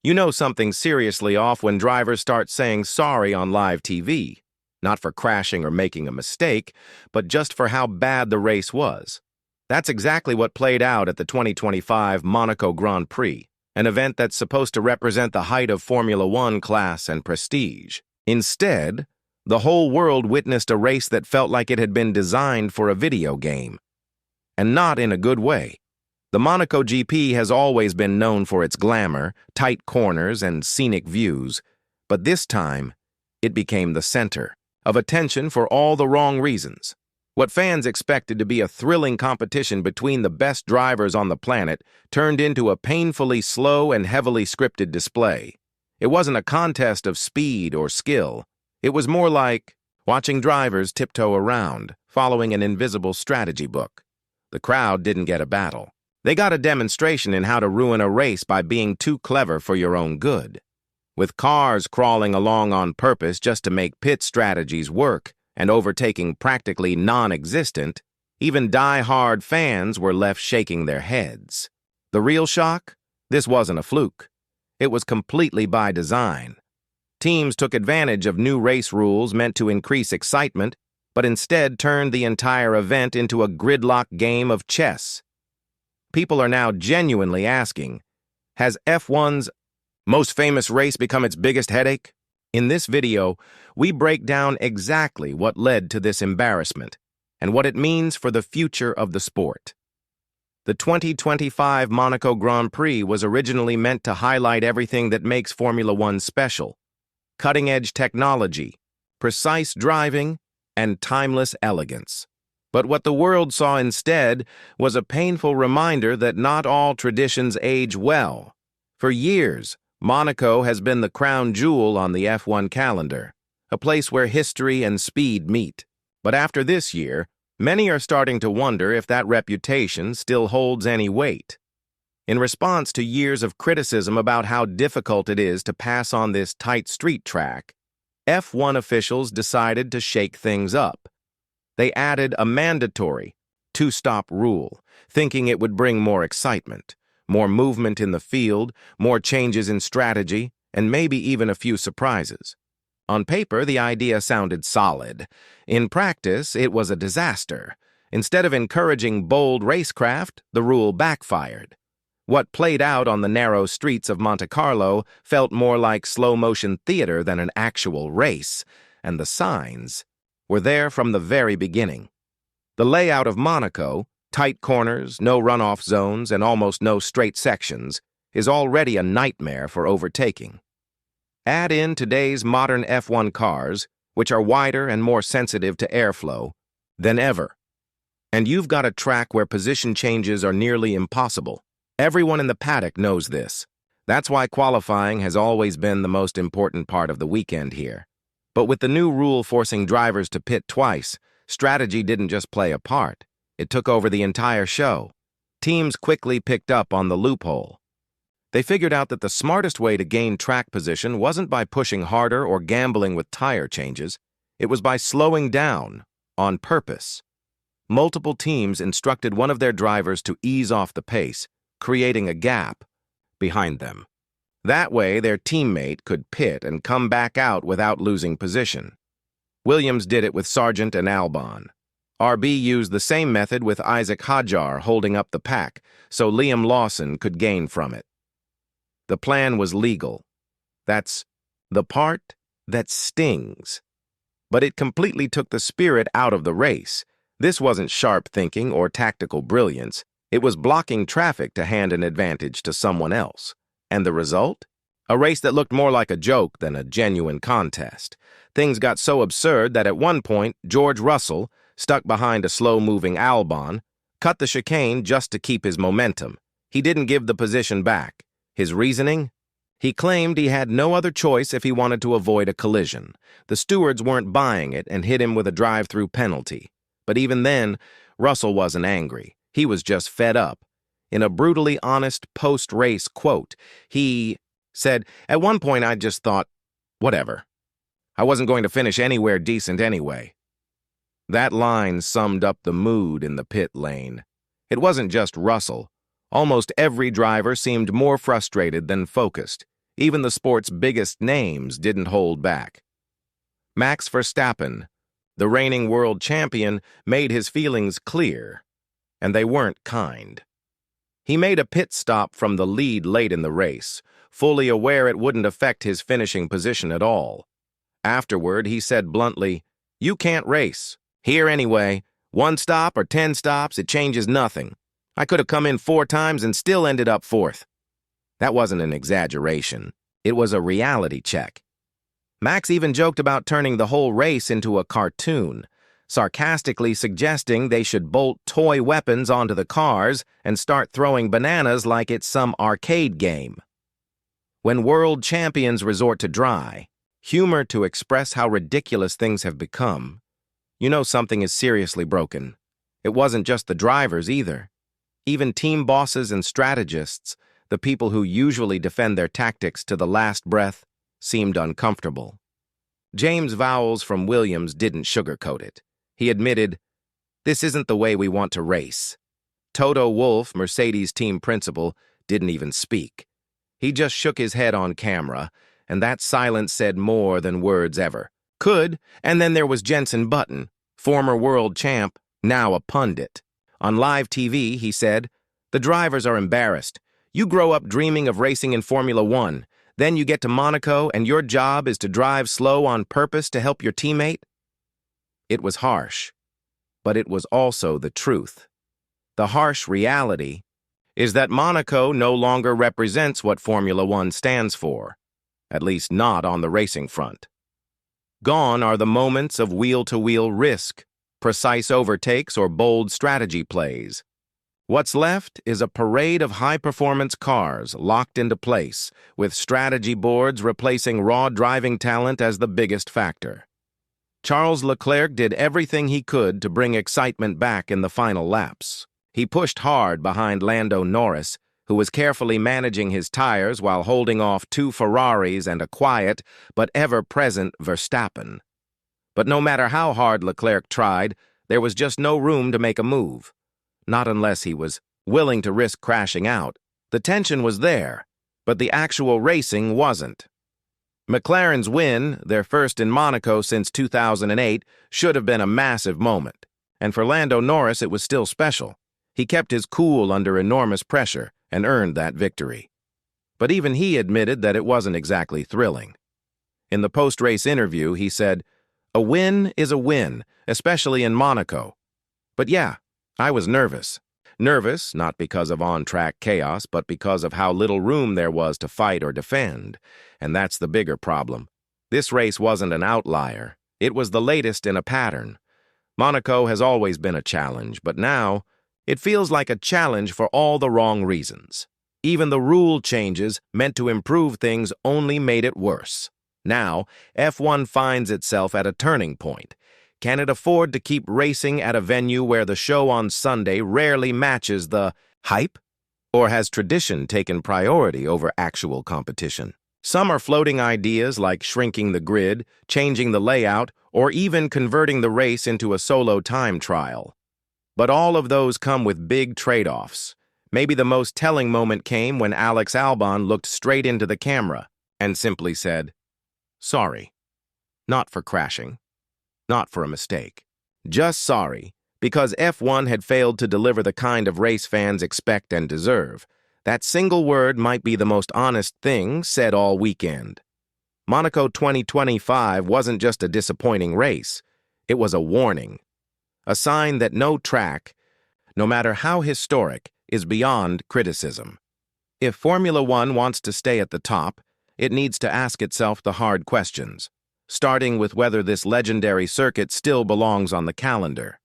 You know something's seriously off when drivers start saying sorry on live TV, not for crashing or making a mistake, but just for how bad the race was. That's exactly what played out at the 2025 Monaco Grand Prix, an event that's supposed to represent the height of Formula One class and prestige. Instead, the whole world witnessed a race that felt like it had been designed for a video game. And not in a good way. The Monaco GP has always been known for its glamour, tight corners, and scenic views, but this time, it became the center of attention for all the wrong reasons. What fans expected to be a thrilling competition between the best drivers on the planet turned into a painfully slow and heavily scripted display. It wasn't a contest of speed or skill. It was more like watching drivers tiptoe around, following an invisible strategy book. The crowd didn't get a battle. They got a demonstration in how to ruin a race by being too clever for your own good. With cars crawling along on purpose just to make pit strategies work and overtaking practically non-existent, even die-hard fans were left shaking their heads. The real shock? This wasn't a fluke. It was completely by design. Teams took advantage of new race rules meant to increase excitement, but instead turned the entire event into a gridlock game of chess. People are now genuinely asking, has F1's most famous race become its biggest headache? In this video, we break down exactly what led to this embarrassment and what it means for the future of the sport. The 2025 Monaco Grand Prix was originally meant to highlight everything that makes Formula One special: cutting-edge technology, precise driving, and timeless elegance. But what the world saw instead was a painful reminder that not all traditions age well. For years, Monaco has been the crown jewel on the F1 calendar, a place where history and speed meet. But after this year, many are starting to wonder if that reputation still holds any weight. In response to years of criticism about how difficult it is to pass on this tight street track, F1 officials decided to shake things up. They added a mandatory two-stop rule, thinking it would bring more excitement, more movement in the field, more changes in strategy, and maybe even a few surprises. On paper, the idea sounded solid. In practice, it was a disaster. Instead of encouraging bold racecraft, the rule backfired. What played out on the narrow streets of Monte Carlo felt more like slow-motion theater than an actual race, and the signs were there from the very beginning. The layout of Monaco, tight corners, no runoff zones, and almost no straight sections, is already a nightmare for overtaking. Add in today's modern F1 cars, which are wider and more sensitive to airflow than ever. And you've got a track where position changes are nearly impossible. Everyone in the paddock knows this. That's why qualifying has always been the most important part of the weekend here. But with the new rule forcing drivers to pit twice, strategy didn't just play a part. It took over the entire show. Teams quickly picked up on the loophole. They figured out that the smartest way to gain track position wasn't by pushing harder or gambling with tire changes. It was by slowing down, on purpose. Multiple teams instructed one of their drivers to ease off the pace, creating a gap behind them. That way, their teammate could pit and come back out without losing position. Williams did it with Sargent and Albon. RB used the same method with Isaac Hadjar holding up the pack, so Liam Lawson could gain from it. The plan was legal. That's the part that stings. But it completely took the spirit out of the race. This wasn't sharp thinking or tactical brilliance. It was blocking traffic to hand an advantage to someone else. And the result? A race that looked more like a joke than a genuine contest. Things got so absurd that at one point, George Russell, stuck behind a slow-moving Albon, cut the chicane just to keep his momentum. He didn't give the position back. His reasoning? He claimed he had no other choice if he wanted to avoid a collision. The stewards weren't buying it and hit him with a drive-through penalty. But even then, Russell wasn't angry. He was just fed up. In a brutally honest post-race quote, he said, "At one point I just thought, whatever. I wasn't going to finish anywhere decent anyway." That line summed up the mood in the pit lane. It wasn't just Russell. Almost every driver seemed more frustrated than focused. Even the sport's biggest names didn't hold back. Max Verstappen, the reigning world champion, made his feelings clear, and they weren't kind. He made a pit stop from the lead late in the race, fully aware it wouldn't affect his finishing position at all. Afterward, he said bluntly, "You can't race. Here anyway. 1 stop or 10 stops, it changes nothing. I could have come in 4 times and still ended up 4th. That wasn't an exaggeration. It was a reality check. Max even joked about turning the whole race into a cartoon, sarcastically suggesting they should bolt toy weapons onto the cars and start throwing bananas like it's some arcade game. When world champions resort to dry humor to express how ridiculous things have become, you know something is seriously broken. It wasn't just the drivers either. Even team bosses and strategists, the people who usually defend their tactics to the last breath, seemed uncomfortable. James Vowles from Williams didn't sugarcoat it. He admitted, "This isn't the way we want to race." Toto Wolff, Mercedes team principal, didn't even speak. He just shook his head on camera, and that silence said more than words ever could. And then there was Jenson Button, former world champ, now a pundit. On live TV, he said, "The drivers are embarrassed. You grow up dreaming of racing in Formula One. Then you get to Monaco, and your job is to drive slow on purpose to help your teammate?" It was harsh, but it was also the truth. The harsh reality is that Monaco no longer represents what Formula One stands for, at least not on the racing front. Gone are the moments of wheel-to-wheel risk, precise overtakes, or bold strategy plays. What's left is a parade of high-performance cars locked into place, with strategy boards replacing raw driving talent as the biggest factor. Charles Leclerc did everything he could to bring excitement back in the final laps. He pushed hard behind Lando Norris, who was carefully managing his tires while holding off 2 Ferraris and a quiet but ever-present Verstappen. But no matter how hard Leclerc tried, there was just no room to make a move. Not unless he was willing to risk crashing out. The tension was there, but the actual racing wasn't. McLaren's win, their first in Monaco since 2008, should have been a massive moment. And for Lando Norris, it was still special. He kept his cool under enormous pressure and earned that victory. But even he admitted that it wasn't exactly thrilling. In the post-race interview, he said, "A win is a win, especially in Monaco. But yeah, I was nervous. Nervous, not because of on-track chaos, but because of how little room there was to fight or defend. And that's the bigger problem. This race wasn't an outlier. It was the latest in a pattern. Monaco has always been a challenge, but now it feels like a challenge for all the wrong reasons. Even the rule changes meant to improve things only made it worse. Now, F1 finds itself at a turning point. Can it afford to keep racing at a venue where the show on Sunday rarely matches the hype? Or has tradition taken priority over actual competition? Some are floating ideas like shrinking the grid, changing the layout, or even converting the race into a solo time trial. But all of those come with big trade-offs. Maybe the most telling moment came when Alex Albon looked straight into the camera and simply said, "Sorry. Not for crashing. Not for a mistake. Just sorry, because F1 had failed to deliver the kind of race fans expect and deserve." That single word might be the most honest thing said all weekend. Monaco 2025 wasn't just a disappointing race. It was a warning. A sign that no track, no matter how historic, is beyond criticism. If Formula One wants to stay at the top, it needs to ask itself the hard questions, starting with whether this legendary circuit still belongs on the calendar.